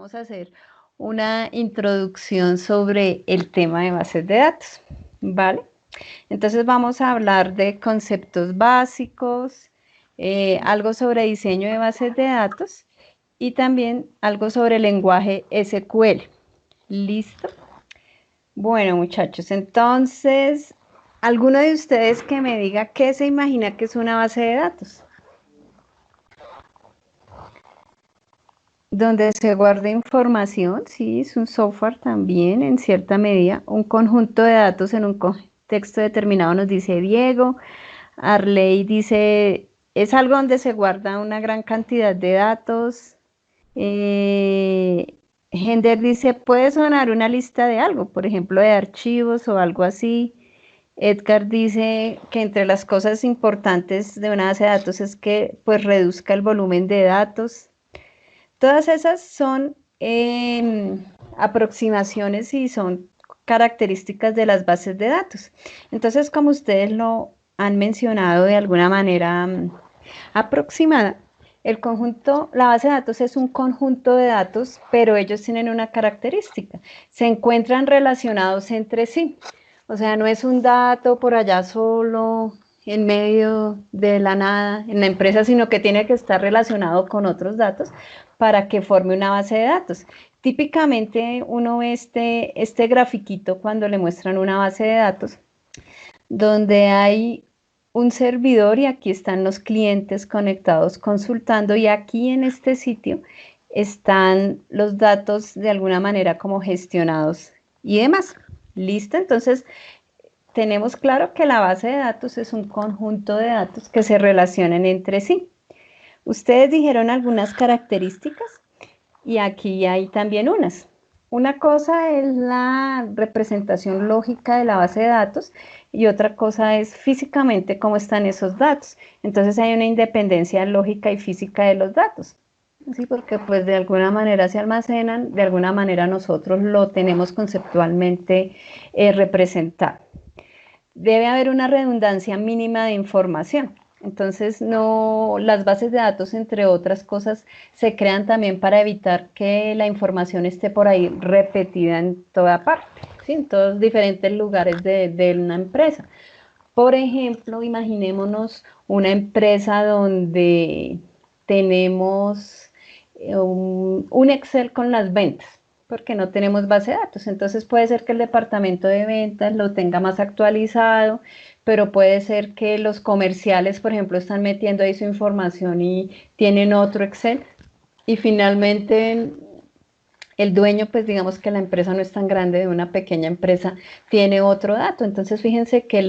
vamos a hacer una introducción sobre el tema de bases de datos, ¿vale? Entonces vamos a hablar de conceptos básicos, algo sobre diseño de bases de datos y también algo sobre el lenguaje SQL. ¿Listo? Bueno, muchachos, entonces, ¿alguno de ustedes que me diga qué se imagina que es una base de datos? Donde se guarda información, sí, es un software también, en cierta medida, un conjunto de datos en un contexto determinado, nos dice Diego. Arley dice, es algo donde se guarda una gran cantidad de datos. Hender dice, puede sonar una lista de algo, por ejemplo, de archivos o algo así. Edgar dice que entre las cosas importantes de una base de datos es que pues reduzca el volumen de datos. Todas esas son aproximaciones y son características de las bases de datos. Entonces, como ustedes lo han mencionado de alguna manera aproximada, la base de datos es un conjunto de datos, pero ellos tienen una característica. Se encuentran relacionados entre sí. O sea, no es un dato por allá solo, en medio de la nada, en la empresa, sino que tiene que estar relacionado con otros datos para que forme una base de datos. Típicamente uno ve este grafiquito cuando le muestran una base de datos, donde hay un servidor y aquí están los clientes conectados consultando y aquí en este sitio están los datos de alguna manera como gestionados y demás. ¿Listo? Entonces, tenemos claro que la base de datos es un conjunto de datos que se relacionan entre sí. Ustedes dijeron algunas características y aquí hay también unas. Una cosa es la representación lógica de la base de datos y otra cosa es físicamente cómo están esos datos. Entonces hay una independencia lógica y física de los datos. Sí, porque pues de alguna manera se almacenan, de alguna manera nosotros lo tenemos conceptualmente representado. Debe haber una redundancia mínima de información. Entonces, las bases de datos, entre otras cosas, se crean también para evitar que la información esté por ahí repetida en toda parte, ¿sí? En todos diferentes lugares de una empresa. Por ejemplo, imaginémonos una empresa donde tenemos un Excel con las ventas, porque no tenemos base de datos. Entonces puede ser que el departamento de ventas lo tenga más actualizado, pero puede ser que los comerciales, por ejemplo, están metiendo ahí su información y tienen otro Excel. Y finalmente el dueño, pues digamos que la empresa no es tan grande, de una pequeña empresa, tiene otro dato. Entonces fíjense que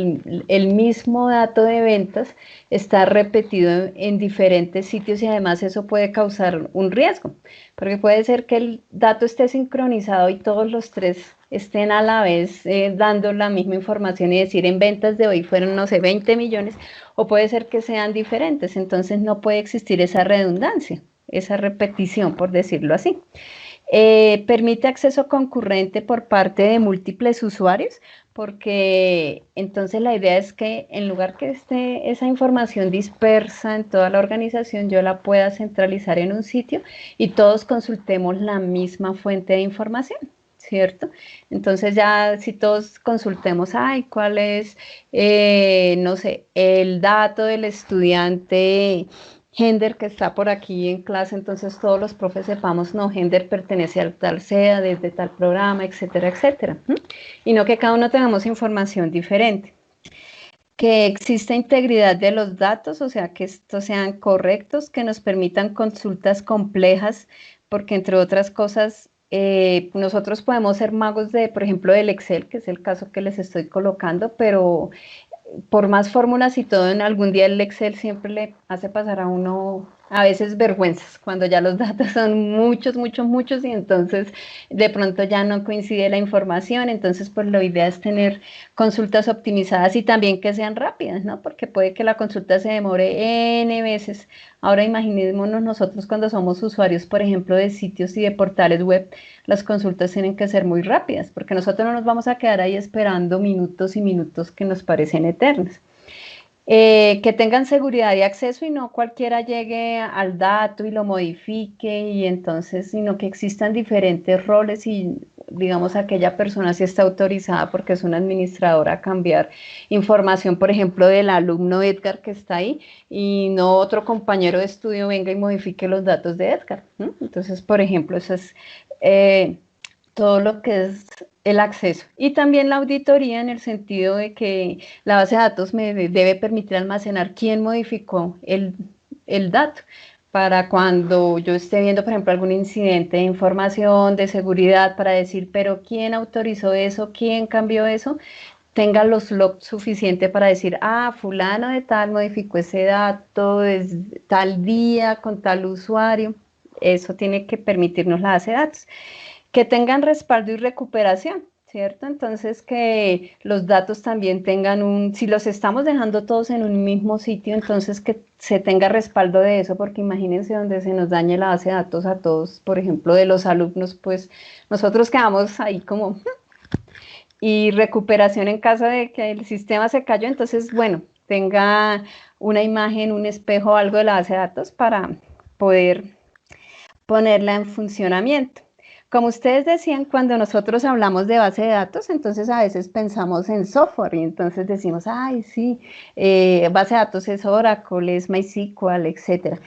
el mismo dato de ventas está repetido en diferentes sitios y además eso puede causar un riesgo, porque puede ser que el dato esté sincronizado y todos los tres estén a la vez dando la misma información y decir en ventas de hoy fueron, no sé, 20 millones, o puede ser que sean diferentes. Entonces no puede existir esa redundancia, esa repetición, por decirlo así. Permite acceso concurrente por parte de múltiples usuarios, porque entonces la idea es que en lugar que esté esa información dispersa en toda la organización, yo la pueda centralizar en un sitio y todos consultemos la misma fuente de información, ¿cierto? Entonces ya si todos consultemos, ay, ¿cuál es, no sé, el dato del estudiante Hender que está por aquí en clase, entonces todos los profes sepamos, no, Hender pertenece al tal SEA, desde tal programa, etcétera, etcétera. Y no que cada uno tengamos información diferente. Que exista integridad de los datos, o sea, que estos sean correctos, que nos permitan consultas complejas, porque entre otras cosas, nosotros podemos ser magos de, por ejemplo, del Excel, que es el caso que les estoy colocando, pero por más fórmulas y todo, en algún día el Excel siempre le hace pasar a uno a veces vergüenzas, cuando ya los datos son muchos, muchos, muchos y entonces de pronto ya no coincide la información, entonces pues la idea es tener consultas optimizadas y también que sean rápidas, ¿no? Porque puede que la consulta se demore N veces. Ahora imaginémonos nosotros cuando somos usuarios, por ejemplo, de sitios y de portales web, las consultas tienen que ser muy rápidas, porque nosotros no nos vamos a quedar ahí esperando minutos y minutos que nos parecen eternos. Que tengan seguridad de acceso y no cualquiera llegue al dato y lo modifique y entonces, sino que existan diferentes roles y digamos aquella persona sí está autorizada porque es una administradora a cambiar información, por ejemplo, del alumno Edgar que está ahí y no otro compañero de estudio venga y modifique los datos de Edgar. ¿No? Entonces, por ejemplo, eso es todo lo que es el acceso. Y también la auditoría en el sentido de que la base de datos me debe permitir almacenar quién modificó el dato para cuando yo esté viendo, por ejemplo, algún incidente de información, de seguridad, para decir, pero ¿quién autorizó eso? ¿Quién cambió eso? Tenga los logs suficientes para decir, ah, fulano de tal modificó ese dato es tal día con tal usuario. Eso tiene que permitirnos la base de datos que tengan respaldo y recuperación, ¿cierto? Entonces que los datos también tengan si los estamos dejando todos en un mismo sitio, entonces que se tenga respaldo de eso, porque imagínense donde se nos dañe la base de datos a todos, por ejemplo, de los alumnos, pues nosotros quedamos ahí como y recuperación en caso de que el sistema se cayó, entonces, bueno, tenga una imagen, un espejo, algo de la base de datos para poder ponerla en funcionamiento. Como ustedes decían, cuando nosotros hablamos de base de datos, entonces a veces pensamos en software y entonces decimos, ay, sí, base de datos es Oracle, es MySQL, etcétera.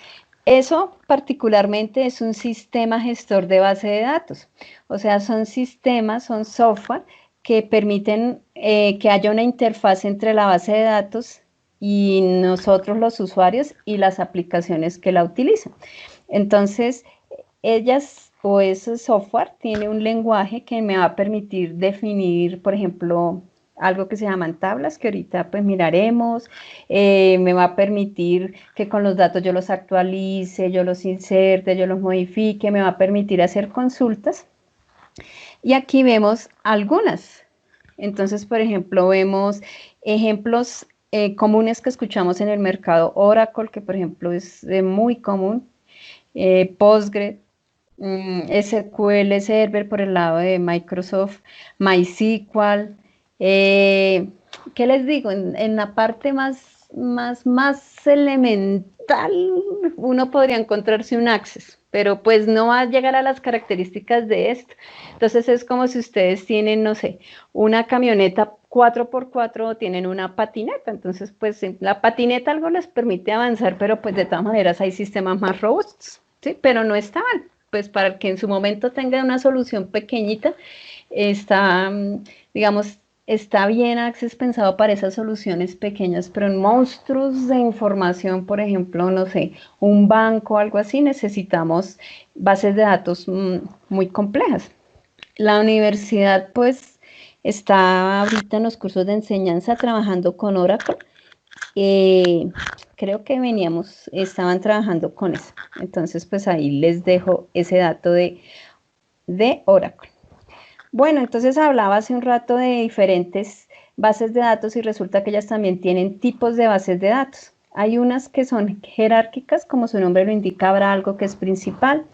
Eso particularmente es un sistema gestor de base de datos. O sea, son sistemas, son software que permiten que haya una interfaz entre la base de datos y nosotros los usuarios y las aplicaciones que la utilizan. Entonces, ellas o ese software tiene un lenguaje que me va a permitir definir, por ejemplo, algo que se llaman tablas, que ahorita pues miraremos, me va a permitir que con los datos yo los actualice, yo los inserte, yo los modifique, me va a permitir hacer consultas. Y aquí vemos algunas. Entonces, por ejemplo, vemos ejemplos comunes que escuchamos en el mercado. Oracle, que por ejemplo es muy común, Postgre, SQL Server por el lado de Microsoft, MySQL. ¿Qué les digo? En la parte más elemental, uno podría encontrarse un Access, pero pues no va a llegar a las características de esto. Entonces es como si ustedes tienen, no sé, una camioneta 4x4 o tienen una patineta. Entonces, pues la patineta algo les permite avanzar, pero pues de todas maneras hay sistemas más robustos, ¿sí? Pero no está mal pues para el que en su momento tenga una solución pequeñita, está, digamos, está bien Access pensado para esas soluciones pequeñas, pero en monstruos de información, por ejemplo, no sé, un banco o algo así, necesitamos bases de datos muy complejas. La universidad, pues, está ahorita en los cursos de enseñanza trabajando con Oracle. Creo que estaban trabajando con eso. Entonces, pues ahí les dejo ese dato de Oracle. Bueno, entonces hablaba hace un rato de diferentes bases de datos y resulta que ellas también tienen tipos de bases de datos. Hay unas que son jerárquicas, como su nombre lo indica, habrá algo que es principal.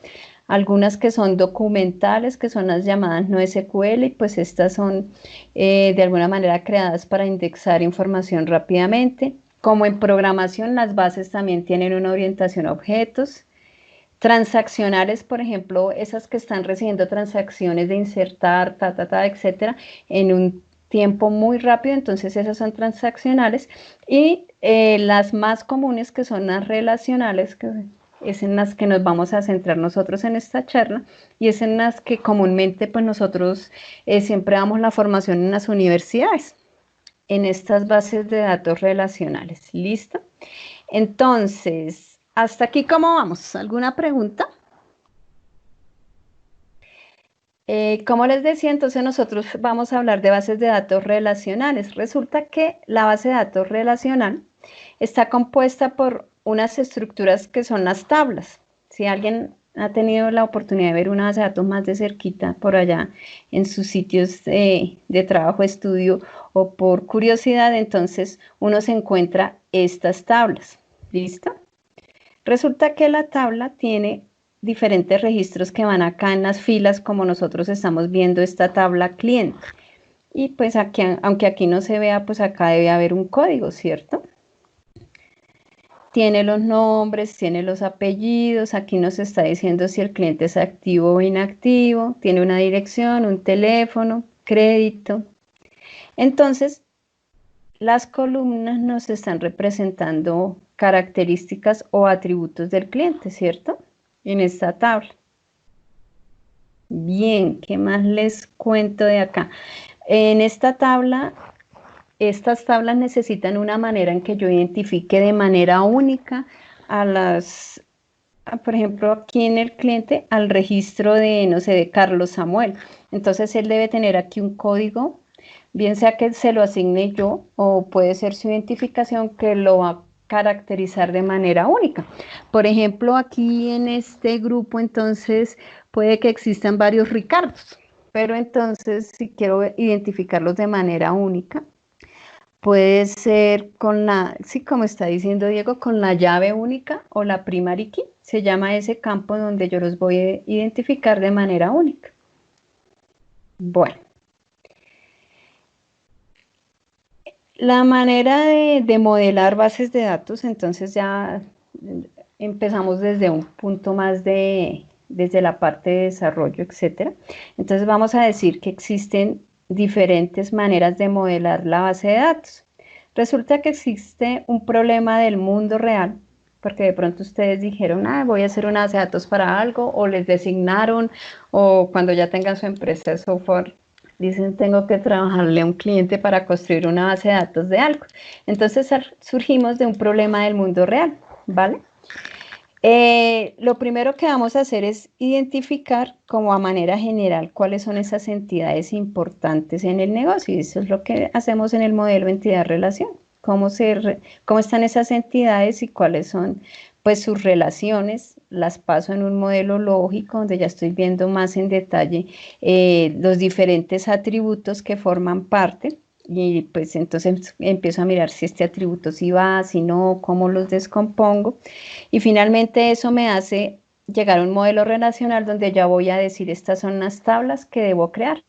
Algunas que son documentales, que son las llamadas NoSQL, y pues estas son de alguna manera creadas para indexar información rápidamente. Como en programación, las bases también tienen una orientación a objetos. Transaccionales, por ejemplo, esas que están recibiendo transacciones de insertar, etcétera, en un tiempo muy rápido, entonces esas son transaccionales. Y las más comunes, que son las relacionales, que es en las que nos vamos a centrar nosotros en esta charla, y es en las que comúnmente pues nosotros siempre damos la formación en las universidades, en estas bases de datos relacionales. ¿Listo? Entonces, hasta aquí, ¿cómo vamos? ¿Alguna pregunta? Como les decía, entonces nosotros vamos a hablar de bases de datos relacionales. Resulta que la base de datos relacional está compuesta por unas estructuras que son las tablas. Si alguien ha tenido la oportunidad de ver una base de datos más de cerquita por allá en sus sitios de trabajo, estudio o por curiosidad, entonces uno se encuentra estas tablas. ¿Listo? Resulta que la tabla tiene diferentes registros que van acá en las filas, como nosotros estamos viendo esta tabla cliente. Y pues aquí, aunque aquí no se vea, pues acá debe haber un código, ¿cierto? Tiene los nombres, tiene los apellidos, aquí nos está diciendo si el cliente es activo o inactivo, tiene una dirección, un teléfono, crédito. Entonces, las columnas nos están representando características o atributos del cliente, ¿cierto? En esta tabla. Bien, ¿qué más les cuento de acá? En esta tabla, estas tablas necesitan una manera en que yo identifique de manera única a las, por ejemplo, aquí en el cliente, al registro de, no sé, de Carlos Samuel. Entonces, él debe tener aquí un código, bien sea que se lo asigne yo o puede ser su identificación que lo va a caracterizar de manera única. Por ejemplo, aquí en este grupo, entonces, puede que existan varios Ricardos, pero entonces, si quiero identificarlos de manera única, puede ser con la, sí, como está diciendo Diego, con la llave única o la primary key. Se llama ese campo donde yo los voy a identificar de manera única. Bueno. La manera de modelar bases de datos, entonces ya empezamos desde un punto más desde la parte de desarrollo, etcétera. Entonces vamos a decir que existen diferentes maneras de modelar la base de datos. Resulta que existe un problema del mundo real, porque de pronto ustedes dijeron, voy a hacer una base de datos para algo, o les designaron, o cuando ya tengan su empresa de software, dicen, tengo que trabajarle a un cliente para construir una base de datos de algo. Entonces surgimos de un problema del mundo real, ¿vale? Lo primero que vamos a hacer es identificar como a manera general cuáles son esas entidades importantes en el negocio. Y eso es lo que hacemos en el modelo entidad-relación. Cómo están esas entidades y cuáles son pues sus relaciones. Las paso en un modelo lógico donde ya estoy viendo más en detalle los diferentes atributos que forman parte. Y pues entonces empiezo a mirar si este atributo sí va, si no, cómo los descompongo. Y finalmente eso me hace llegar a un modelo relacional donde ya voy a decir estas son las tablas que debo crear.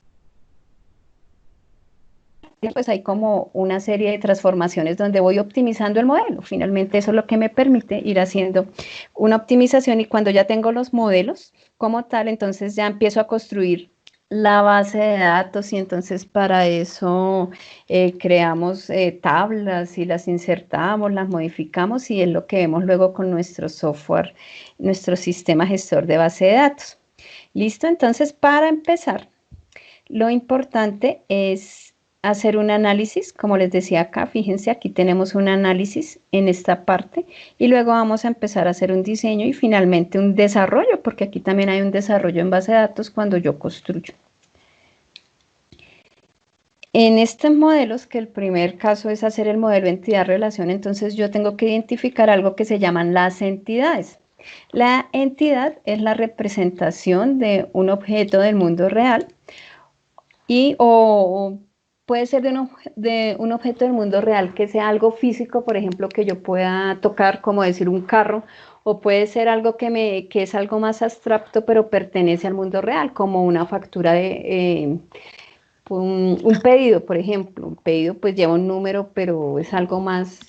Y pues hay como una serie de transformaciones donde voy optimizando el modelo. Finalmente eso es lo que me permite ir haciendo una optimización y cuando ya tengo los modelos como tal, entonces ya empiezo a construir la base de datos y entonces para eso creamos tablas y las insertamos, las modificamos y es lo que vemos luego con nuestro software, nuestro sistema gestor de base de datos. Listo, entonces para empezar, lo importante es hacer un análisis, como les decía acá, fíjense, aquí tenemos un análisis en esta parte y luego vamos a empezar a hacer un diseño y finalmente un desarrollo, porque aquí también hay un desarrollo en base de datos cuando yo construyo. En estos modelos, que el primer caso es hacer el modelo entidad-relación, entonces yo tengo que identificar algo que se llaman las entidades. La entidad es la representación de un objeto del mundo real y o puede ser de un objeto del mundo real que sea algo físico, por ejemplo, que yo pueda tocar, como decir un carro, o puede ser algo que es algo más abstracto, pero pertenece al mundo real, como una factura de un pedido, por ejemplo. Un pedido pues lleva un número, pero es algo más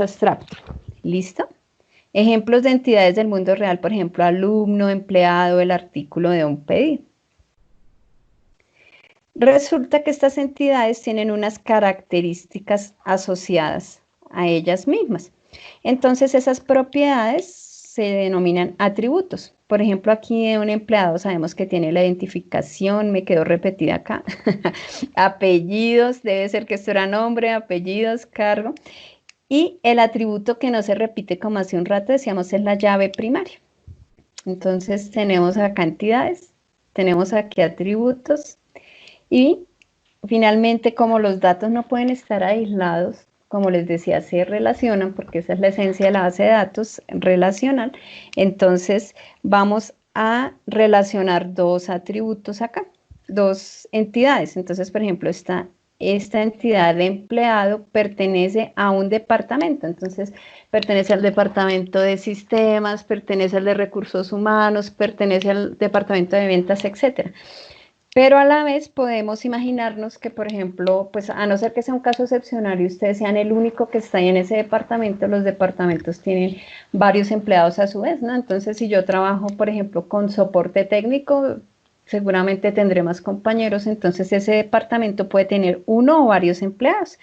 abstracto. ¿Listo? Ejemplos de entidades del mundo real, por ejemplo, alumno, empleado, el artículo de un pedido. Resulta que estas entidades tienen unas características asociadas a ellas mismas. Entonces esas propiedades se denominan atributos. Por ejemplo, aquí de un empleado sabemos que tiene la identificación, me quedó repetida acá, apellidos, debe ser que esto era nombre, apellidos, cargo, y el atributo que no se repite como hace un rato decíamos es la llave primaria. Entonces tenemos acá entidades, tenemos aquí atributos, y finalmente, como los datos no pueden estar aislados, como les decía, se relacionan, porque esa es la esencia de la base de datos relacional, entonces vamos a relacionar dos atributos acá, dos entidades. Entonces, por ejemplo, esta entidad de empleado pertenece a un departamento, entonces pertenece al departamento de sistemas, pertenece al de recursos humanos, pertenece al departamento de ventas, etcétera. Pero a la vez podemos imaginarnos que, por ejemplo, pues a no ser que sea un caso excepcional y ustedes sean el único que está ahí en ese departamento, los departamentos tienen varios empleados a su vez, ¿no? Entonces, si yo trabajo, por ejemplo, con soporte técnico, seguramente tendré más compañeros, entonces ese departamento puede tener uno o varios empleados.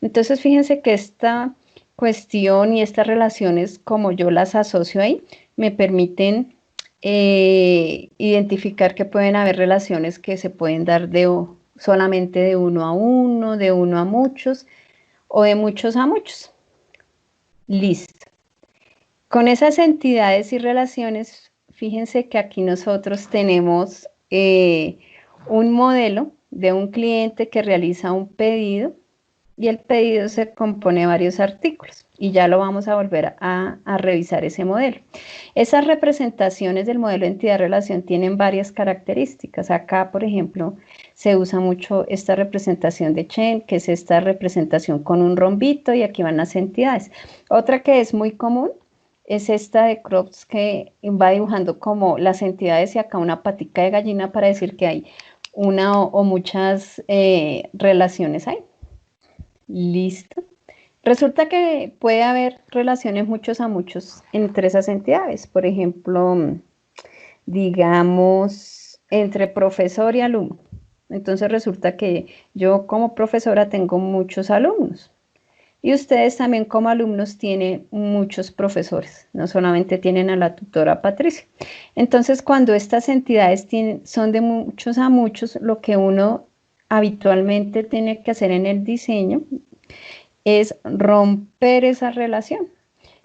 Entonces, fíjense que esta cuestión y estas relaciones, como yo las asocio ahí, me permiten identificar que pueden haber relaciones que se pueden dar solamente de uno a uno, de uno a muchos o de muchos a muchos. Listo. Con esas entidades y relaciones, fíjense que aquí nosotros tenemos un modelo de un cliente que realiza un pedido y el pedido se compone de varios artículos y ya lo vamos a volver a revisar ese modelo. Esas representaciones del modelo entidad-relación tienen varias características. Acá, por ejemplo, se usa mucho esta representación de Chen, que es esta representación con un rombito y aquí van las entidades. Otra que es muy común es esta de Crops que va dibujando como las entidades y acá una patica de gallina para decir que hay una o muchas relaciones ahí. Listo. Resulta que puede haber relaciones muchos a muchos entre esas entidades. Por ejemplo, digamos, entre profesor y alumno. Entonces resulta que yo como profesora tengo muchos alumnos. Y ustedes también como alumnos tienen muchos profesores, no solamente tienen a la tutora Patricia. Entonces, cuando estas entidades son de muchos a muchos, lo que uno habitualmente tiene que hacer en el diseño es romper esa relación.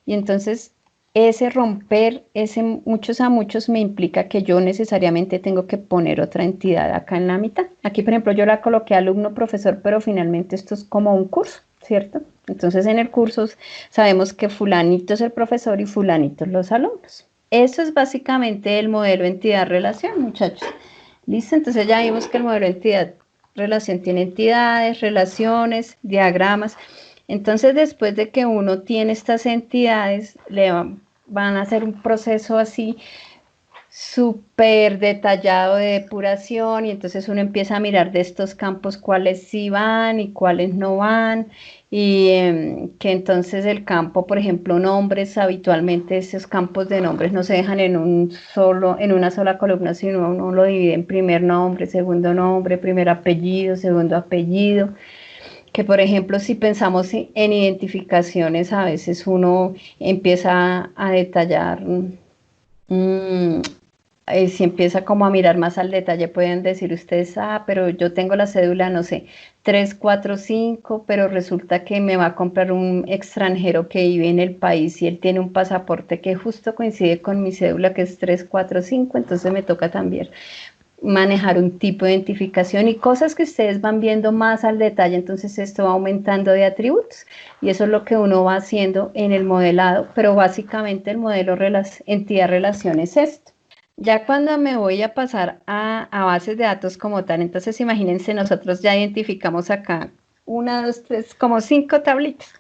Y entonces ese romper, ese muchos a muchos me implica que yo necesariamente tengo que poner otra entidad acá en la mitad. Aquí, por ejemplo, yo la coloqué alumno-profesor, pero finalmente esto es como un curso, ¿cierto? Entonces en el curso sabemos que fulanito es el profesor y fulanito los alumnos. Eso es básicamente el modelo entidad-relación, muchachos. ¿Listo? Entonces ya vimos que el modelo entidad-relación tiene entidades, relaciones, diagramas. Entonces, después de que uno tiene estas entidades, van a hacer un proceso así súper detallado de depuración y entonces uno empieza a mirar de estos campos cuáles sí van y cuáles no van y que entonces el campo, por ejemplo, nombres, habitualmente esos campos de nombres no se dejan en una sola columna, sino uno lo divide en primer nombre, primer apellido, segundo apellido. Que por ejemplo, si pensamos en identificaciones, a veces uno empieza a detallar, si empieza como a mirar más al detalle, pueden decir ustedes, pero yo tengo la cédula, no sé, 345, pero resulta que me va a comprar un extranjero que vive en el país y él tiene un pasaporte que justo coincide con mi cédula, que es 345, entonces me toca también manejar un tipo de identificación y cosas que ustedes van viendo más al detalle, entonces esto va aumentando de atributos y eso es lo que uno va haciendo en el modelado, pero básicamente el modelo entidad-relación es esto. Ya cuando me voy a pasar a bases de datos como tal, entonces imagínense, nosotros ya identificamos acá 1, 2, 3, como 5 tablitas.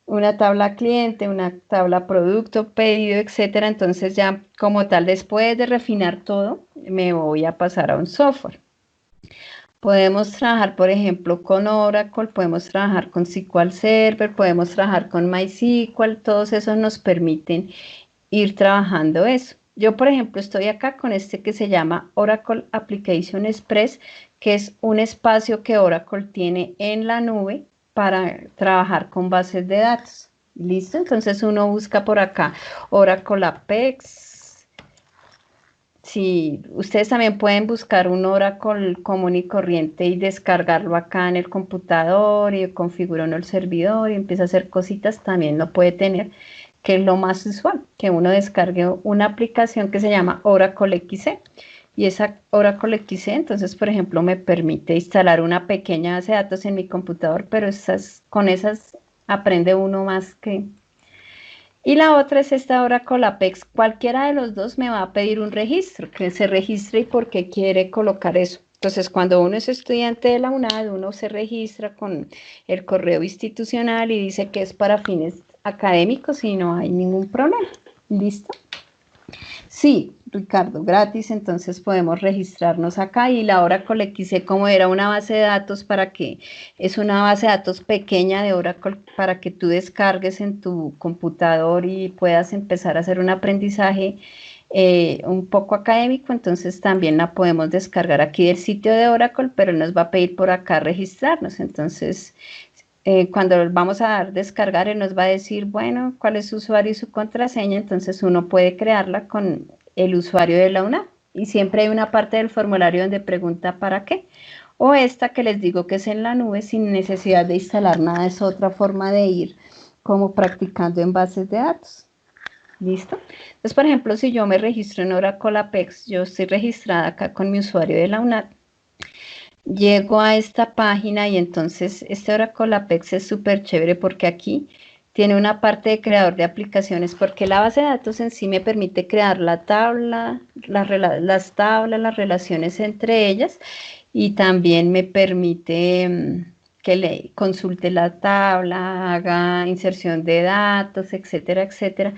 Una tabla cliente, una tabla producto, pedido, etcétera. Entonces ya como tal, después de refinar todo, me voy a pasar a un software. Podemos trabajar, por ejemplo, con Oracle, podemos trabajar con SQL Server, podemos trabajar con MySQL, todos esos nos permiten ir trabajando eso. Yo, por ejemplo, estoy acá con este que se llama Oracle Application Express, que es un espacio que Oracle tiene en la nube para trabajar con bases de datos. ¿Listo? Entonces uno busca por acá Oracle Apex. Sí, ustedes también pueden buscar un Oracle común y corriente y descargarlo acá en el computador y configura uno el servidor y empieza a hacer cositas, también lo puede tener, que es lo más usual, que uno descargue una aplicación que se llama Oracle XC. Y esa Oracle XC, entonces, por ejemplo, me permite instalar una pequeña base de datos en mi computador, pero con esas aprende uno más que... Y la otra es esta Oracle Apex. Cualquiera de los dos me va a pedir un registro, que se registre y por qué quiere colocar eso. Entonces, cuando uno es estudiante de la UNAD, uno se registra con el correo institucional y dice que es para fines académicos y no hay ningún problema. ¿Listo? Sí, Ricardo, gratis, entonces podemos registrarnos acá y la Oracle le quise como era una base de datos para que, es una base de datos pequeña de Oracle para que tú descargues en tu computador y puedas empezar a hacer un aprendizaje un poco académico, entonces también la podemos descargar aquí del sitio de Oracle, pero nos va a pedir por acá registrarnos, entonces cuando vamos a dar descargar, él nos va a decir, bueno, cuál es su usuario y su contraseña, entonces uno puede crearla con el usuario de la UNAM. Y siempre hay una parte del formulario donde pregunta para qué. O esta que les digo que es en la nube sin necesidad de instalar nada, es otra forma de ir como practicando en bases de datos. ¿Listo? Entonces, por ejemplo, si yo me registro en Oracle Apex, yo estoy registrada acá con mi usuario de la UNAM, llego a esta página y entonces este Oracle Apex es súper chévere porque aquí tiene una parte de creador de aplicaciones, porque la base de datos en sí me permite crear la tabla, las tablas, las relaciones entre ellas, y también me permite que le consulte la tabla, haga inserción de datos, etcétera, etcétera.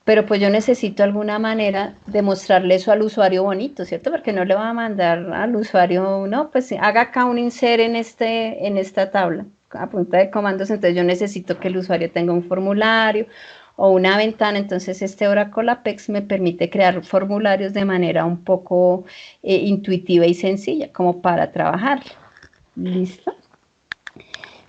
Pero pues yo necesito alguna manera de mostrarle eso al usuario bonito, ¿cierto? Porque no le va a mandar al usuario, no, pues haga acá un insert en esta tabla a punta de comandos, entonces yo necesito que el usuario tenga un formulario o una ventana, entonces este Oracle Apex me permite crear formularios de manera un poco intuitiva y sencilla, como para trabajar. ¿Listo?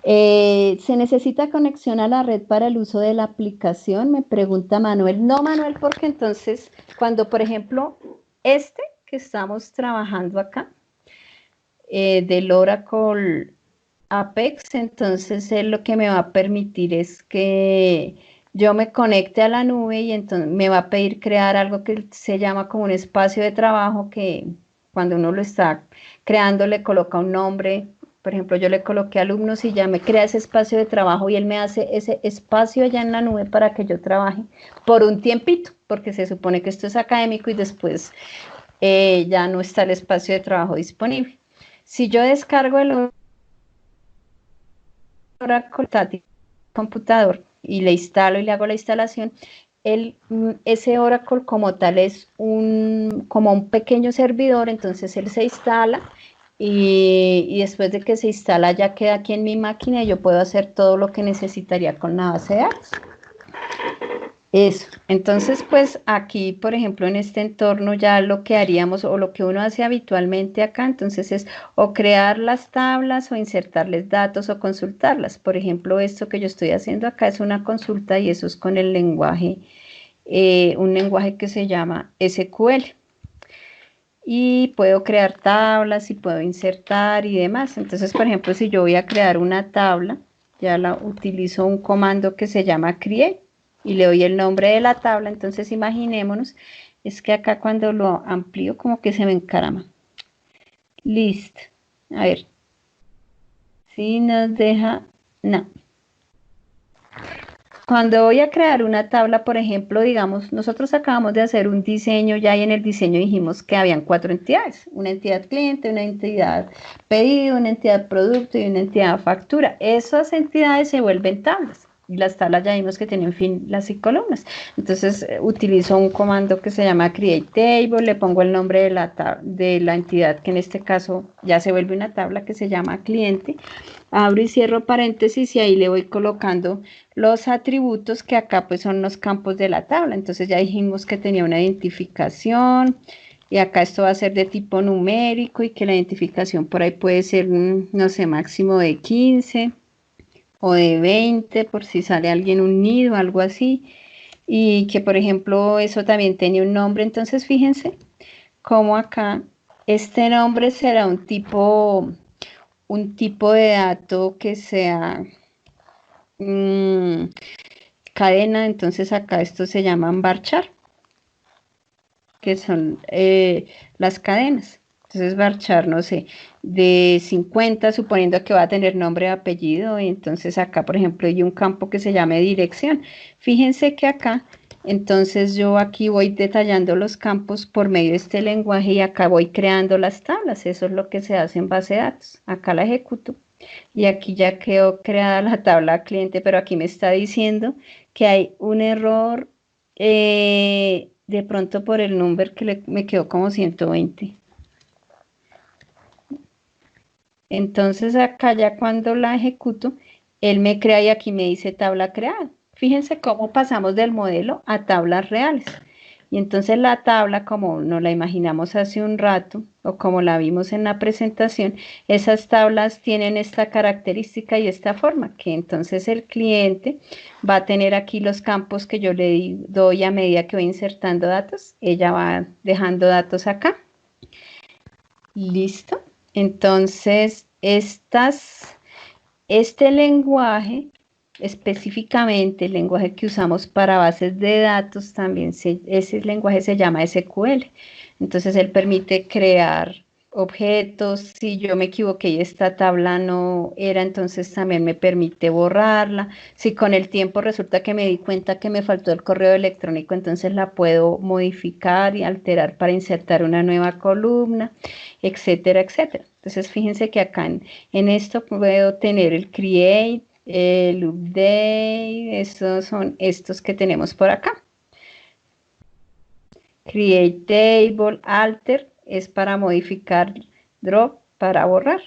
¿Se necesita conexión a la red para el uso de la aplicación? Me pregunta Manuel. No, Manuel, porque entonces cuando, por ejemplo, este que estamos trabajando acá, del Oracle Apex, entonces él lo que me va a permitir es que yo me conecte a la nube y entonces me va a pedir crear algo que se llama como un espacio de trabajo que cuando uno lo está creando le coloca un nombre. Por ejemplo, yo le coloqué alumnos y ya me crea ese espacio de trabajo y él me hace ese espacio allá en la nube para que yo trabaje por un tiempito, porque se supone que esto es académico y después ya no está el espacio de trabajo disponible. Si yo descargo el Oracle computador y le instalo y le hago la instalación, ese Oracle como tal es como un pequeño servidor, entonces él se instala y después de que se instala ya queda aquí en mi máquina y yo puedo hacer todo lo que necesitaría con la base de datos. Eso, entonces pues aquí, por ejemplo, en este entorno ya lo que haríamos o lo que uno hace habitualmente acá, entonces es o crear las tablas o insertarles datos o consultarlas. Por ejemplo, esto que yo estoy haciendo acá es una consulta y eso es con el lenguaje, un lenguaje que se llama SQL. Y puedo crear tablas y puedo insertar y demás. Entonces, por ejemplo, si yo voy a crear una tabla, ya la utilizo un comando que se llama create y le doy el nombre de la tabla. Entonces imaginémonos, es que acá cuando lo amplío como que se me encarama. Listo. A ver, si nos deja, no. Cuando voy a crear una tabla, por ejemplo, digamos, nosotros acabamos de hacer un diseño ya y en el diseño dijimos que habían 4 entidades, una entidad cliente, una entidad pedido, una entidad producto y una entidad factura. Esas entidades se vuelven tablas y las tablas ya vimos que tienen filas y columnas. Entonces utilizo un comando que se llama create table, le pongo el nombre de la entidad que en este caso ya se vuelve una tabla que se llama cliente. Abro y cierro paréntesis y ahí le voy colocando los atributos que acá pues son los campos de la tabla. Entonces ya dijimos que tenía una identificación y acá esto va a ser de tipo numérico y que la identificación por ahí puede ser, no sé, máximo de 15 o de 20 por si sale alguien unido, algo así. Y que por ejemplo eso también tenía un nombre. Entonces fíjense cómo acá este nombre será un tipo de dato que sea cadena, entonces acá esto se llaman varchar, que son las cadenas. Entonces varchar, no sé, de 50, suponiendo que va a tener nombre y apellido, y entonces acá, por ejemplo, hay un campo que se llame dirección. Fíjense que acá, entonces yo aquí voy detallando los campos por medio de este lenguaje y acá voy creando las tablas. Eso es lo que se hace en base de datos. Acá la ejecuto y aquí ya quedó creada la tabla cliente, pero aquí me está diciendo que hay un error de pronto por el number que me quedó como 120. Entonces acá ya cuando la ejecuto, él me crea y aquí me dice tabla creada. Fíjense cómo pasamos del modelo a tablas reales. Y entonces la tabla, como nos la imaginamos hace un rato, o como la vimos en la presentación, esas tablas tienen esta característica y esta forma, que entonces el cliente va a tener aquí los campos que yo le doy a medida que voy insertando datos. Ella va dejando datos acá. Listo. Entonces, este lenguaje, específicamente el lenguaje que usamos para bases de datos, también ese lenguaje se llama SQL. Entonces, él permite crear objetos. Si yo me equivoqué y esta tabla no era, entonces también me permite borrarla. Si con el tiempo resulta que me di cuenta que me faltó el correo electrónico, entonces la puedo modificar y alterar para insertar una nueva columna, etcétera, etcétera. Entonces, fíjense que acá en esto puedo tener el create, el update, estos son estos que tenemos por acá. Create table, alter, es para modificar, drop, para borrar.